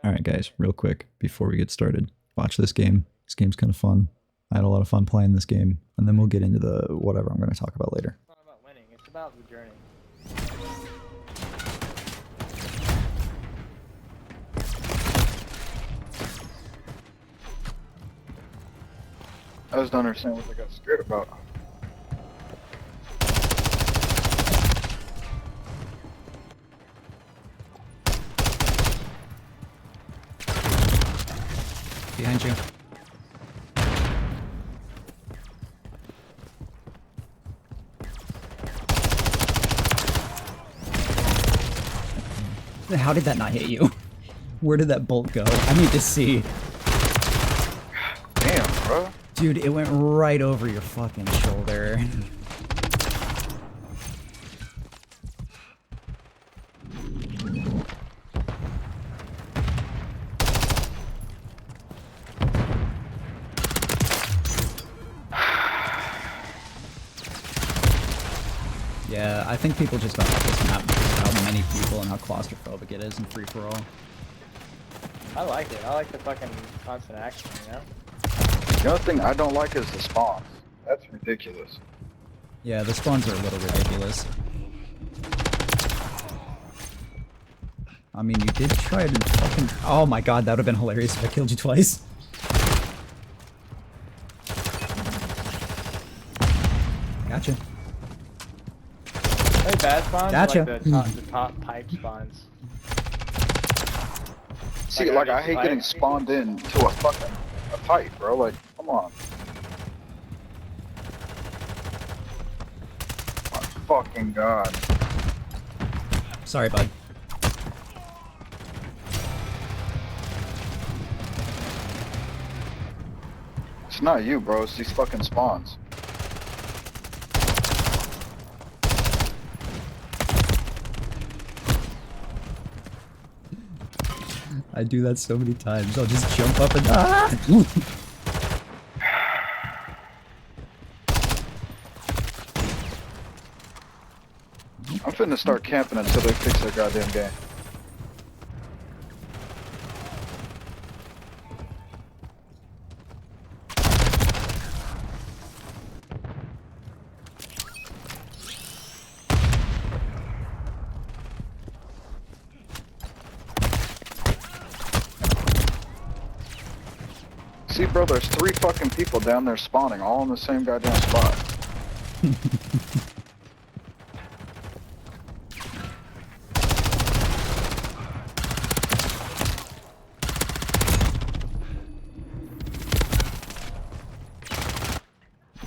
Alright guys, real quick, before we get started, watch this game. This game's kind of fun. I had a lot of fun playing this game, and then we'll get into the whatever I'm going to talk about later. It's not about winning, it's about the journey. I just don't understand what they got scared about. Behind you. How did that not hit you? Where did that bolt go? I need to see. Damn, bro. Dude, it went right over your fucking shoulder. Yeah, I think people just don't like this map because of how many people and how claustrophobic it is in free-for-all. I like it. I like the fucking constant action, you know? The only thing I don't like is the spawns. That's ridiculous. Yeah, the spawns are a little ridiculous. I mean, you did try to fucking... Oh my god, that would have been hilarious if I killed you twice. Gotcha. Are they bad spawns? Gotcha. Or like the top pipe spawns. See, like I hate getting spawned in to a fucking pipe, bro. Like, come on. My fucking god. Sorry, bud. It's not you, bro. It's these fucking spawns. I do that so many times. I'll just jump up and I'm finna start camping until they fix their goddamn game. See, bro, there's 3 fucking people down there spawning, all in the same goddamn spot.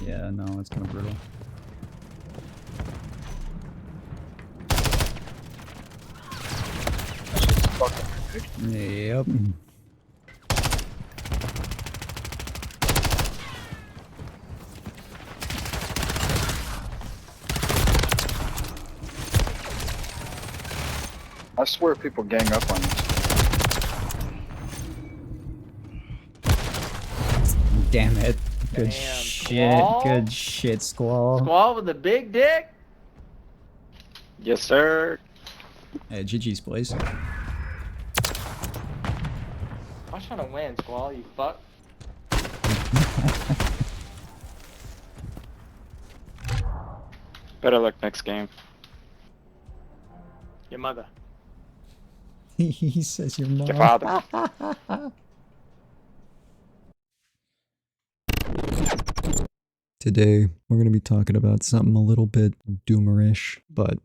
Yeah, no, it's kind of brutal. That's just fucking ridiculous. Yep. I swear people gang up on you. Damn it. Good Damn, shit. Squall? Good shit, Squall. Squall with the big dick? Yes, sir. Hey, GG's, boys. I was trying to win, Squall, you fuck. Better luck next game. Your mother. He says your mom. Your father. Today, we're going to be talking about something a little bit doomerish, but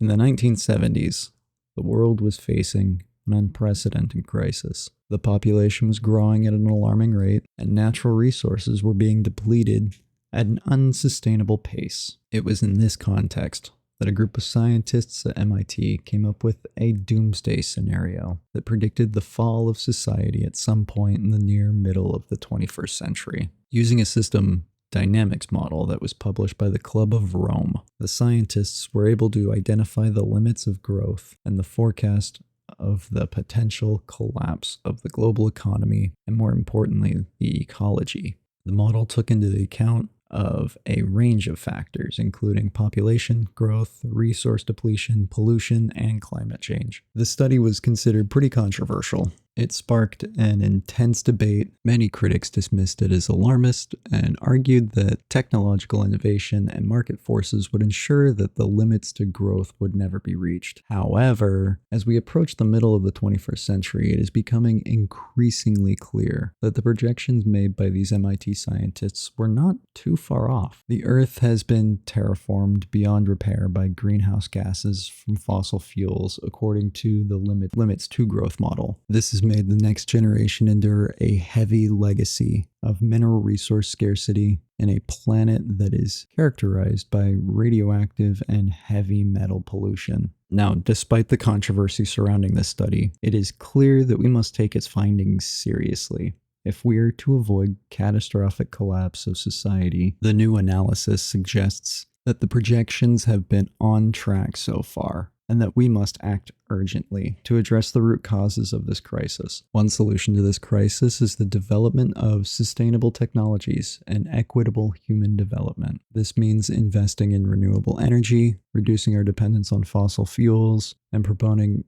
in the 1970s, the world was facing an unprecedented crisis. The population was growing at an alarming rate, and natural resources were being depleted at an unsustainable pace. It was in this context that a group of scientists at MIT came up with a doomsday scenario that predicted the fall of society at some point in the near middle of the 21st century. Using a system dynamics model that was published by the Club of Rome, the scientists were able to identify the limits of growth and the forecast of the potential collapse of the global economy and, more importantly, the ecology. The model took into account of a range of factors, including population growth, resource depletion, pollution, and climate change. The study was considered pretty controversial, It sparked an intense debate. Many critics dismissed it as alarmist and argued that technological innovation and market forces would ensure that the limits to growth would never be reached. However, as we approach the middle of the 21st century, it is becoming increasingly clear that the projections made by these MIT scientists were not too far off. The Earth has been terraformed beyond repair by greenhouse gases from fossil fuels, according to the limits to growth model. This has made the next generation endure a heavy legacy of mineral resource scarcity in a planet that is characterized by radioactive and heavy metal pollution. Now, despite the controversy surrounding this study, it is clear that we must take its findings seriously. If we are to avoid catastrophic collapse of society, the new analysis suggests that the projections have been on track so far, and that we must act urgently to address the root causes of this crisis. One solution to this crisis is the development of sustainable technologies and equitable human development. This means investing in renewable energy, reducing our dependence on fossil fuels, and promoting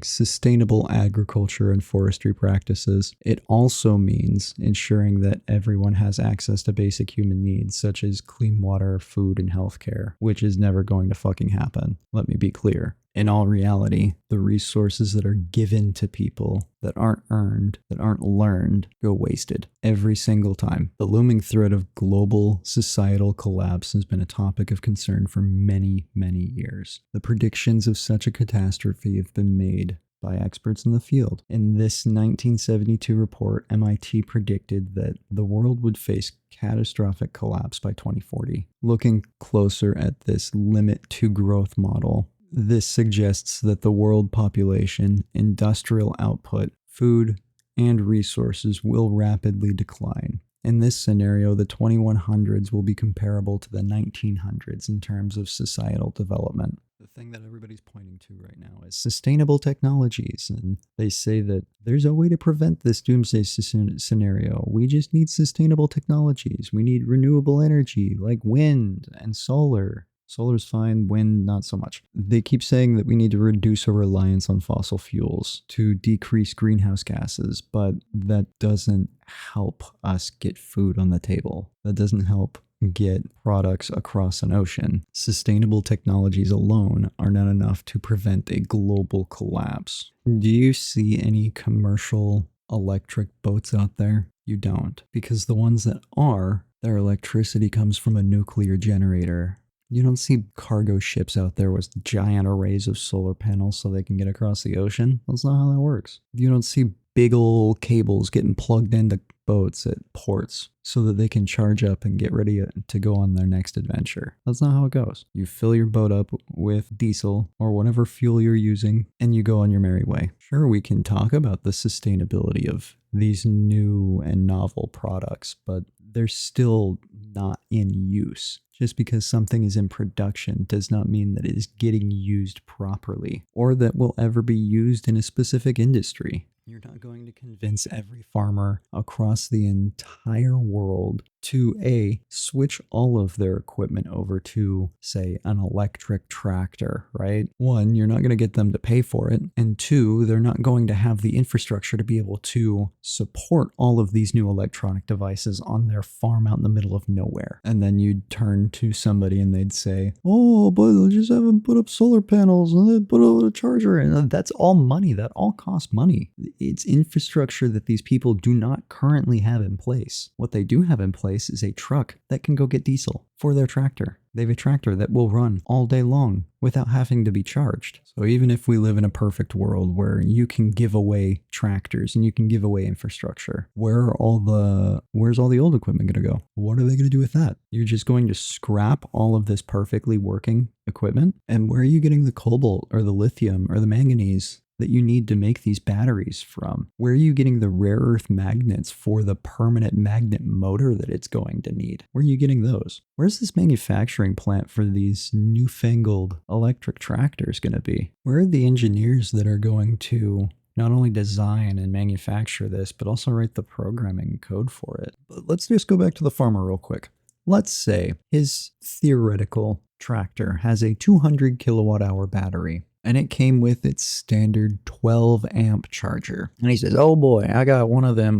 sustainable agriculture and forestry practices. It also means ensuring that everyone has access to basic human needs, such as clean water, food, and healthcare, which is never going to fucking happen. Let me be clear. In all reality, the resources that are given to people that aren't earned, that aren't learned, go wasted every single time. The looming threat of global societal collapse has been a topic of concern for many, many years. The predictions of such a catastrophe have been made by experts in the field. In this 1972 report, MIT predicted that the world would face catastrophic collapse by 2040. Looking closer at this limit to growth model, this suggests that the world population, industrial output, food, and resources will rapidly decline. In this scenario, the 2100s will be comparable to the 1900s in terms of societal development. The thing that everybody's pointing to right now is sustainable technologies, and they say that there's a way to prevent this doomsday scenario. We just need sustainable technologies. We need renewable energy like wind and solar. Solar's fine, wind not so much. They keep saying that we need to reduce our reliance on fossil fuels to decrease greenhouse gases, but that doesn't help us get food on the table. That doesn't help get products across an ocean. Sustainable technologies alone are not enough to prevent a global collapse. Do you see any commercial electric boats out there? You don't, because the ones that are, their electricity comes from a nuclear generator. You don't see cargo ships out there with giant arrays of solar panels so they can get across the ocean. That's not how that works. You don't see big old cables getting plugged into boats at ports so that they can charge up and get ready to go on their next adventure. That's not how it goes. You fill your boat up with diesel or whatever fuel you're using and you go on your merry way. Sure, we can talk about the sustainability of these new and novel products, but they're still not in use. Just because something is in production does not mean that it is getting used properly or that will ever be used in a specific industry. You're not going to convince every farmer across the entire world to A, switch all of their equipment over to, say, an electric tractor, right? One, you're not going to get them to pay for it. And two, they're not going to have the infrastructure to be able to support all of these new electronic devices on their farm out in the middle of nowhere. And then you'd turn to somebody and they'd say, oh, but just have them put up solar panels and then put a charger in. That's all money. That all costs money. It's infrastructure that these people do not currently have in place. What they do have in place is a truck that can go get diesel for their tractor. They have a tractor that will run all day long without having to be charged. So even if we live in a perfect world where you can give away tractors and you can give away infrastructure, where's all the old equipment going to go? What are they going to do with that? You're just going to scrap all of this perfectly working equipment? And where are you getting the cobalt or the lithium or the manganese that you need to make these batteries from? Where are you getting the rare earth magnets for the permanent magnet motor that it's going to need? Where are you getting those? Where's this manufacturing plant for these newfangled electric tractors going to be? Where are the engineers that are going to not only design and manufacture this, but also write the programming code for it? But let's just go back to the farmer real quick. Let's say his theoretical tractor has a 200 kilowatt hour battery. And it came with its standard 12 amp charger. And he says, oh boy, I got one of them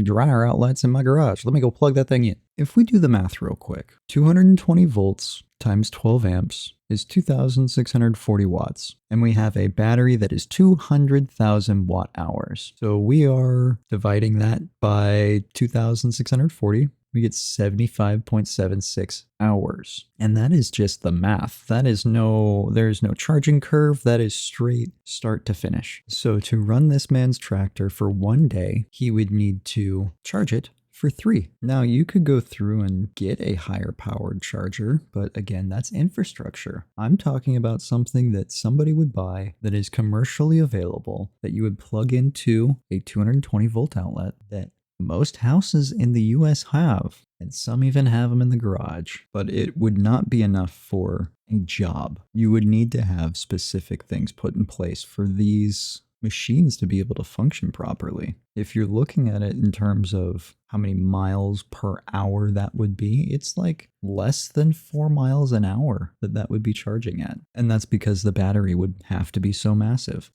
dryer outlets in my garage. Let me go plug that thing in. If we do the math real quick, 220 volts times 12 amps is 2,640 watts. And we have a battery that is 200,000 watt hours. So we are dividing that by 2,640. We get 75.76 hours. And that is just the math. There's no charging curve. That is straight start to finish. So to run this man's tractor for 1 day, he would need to charge it for 3. Now you could go through and get a higher powered charger, but again, that's infrastructure. I'm talking about something that somebody would buy that is commercially available, that you would plug into a 220 volt outlet that most houses in the US have, and some even have them in the garage, but it would not be enough for a job. You would need to have specific things put in place for these machines to be able to function properly. If you're looking at it in terms of how many miles per hour that would be, it's like less than 4 miles an hour that would be charging at. And that's because the battery would have to be so massive.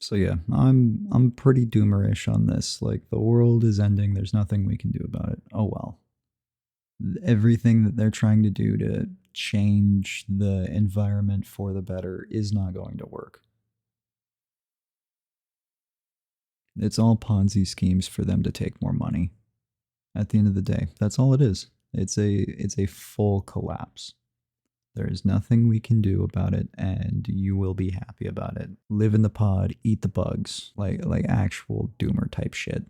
So yeah, I'm pretty doomerish on this. Like, the world is ending. There's nothing we can do about it. Oh well. Everything that they're trying to do to change the environment for the better is not going to work. It's all Ponzi schemes for them to take more money. At the end of the day, that's all it is. It's a full collapse. There is nothing we can do about it, and you will be happy about it. Live in the pod, eat the bugs, like actual doomer type shit.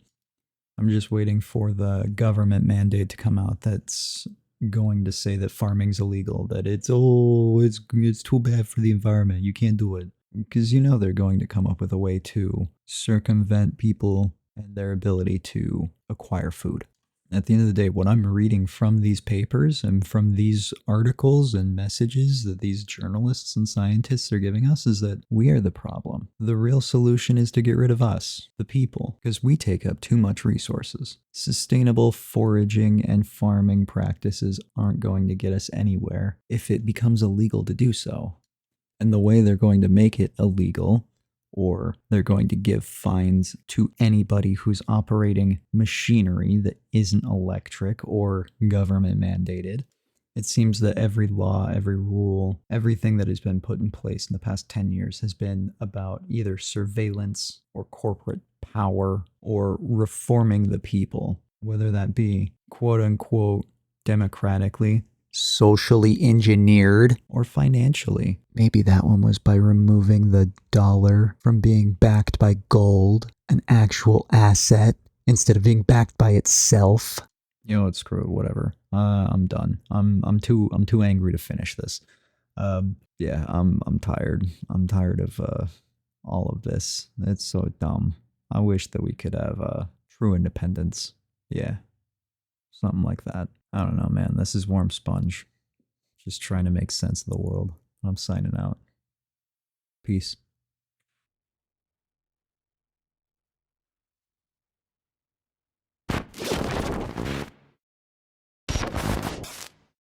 I'm just waiting for the government mandate to come out that's going to say that farming's illegal, that it's too bad for the environment, you can't do it. Because you know they're going to come up with a way to circumvent people and their ability to acquire food. At the end of the day, what I'm reading from these papers and from these articles and messages that these journalists and scientists are giving us is that we are the problem. The real solution is to get rid of us, the people, because we take up too much resources. Sustainable foraging and farming practices aren't going to get us anywhere if it becomes illegal to do so. And the way they're going to make it illegal, or they're going to give fines to anybody who's operating machinery that isn't electric or government mandated. It seems that every law, every rule, everything that has been put in place in the past 10 years has been about either surveillance or corporate power or reforming the people, whether that be quote unquote democratically, socially engineered, or financially. Maybe that one was by removing the dollar from being backed by gold, an actual asset, instead of being backed by itself. You know what, screw it, whatever. I'm done. I'm too angry to finish this. Yeah, I'm tired. I'm tired of all of this. It's so dumb. I wish that we could have true independence. Yeah. Something like that. I don't know, man. This is Warm Sponge. Just trying to make sense of the world. I'm signing out. Peace.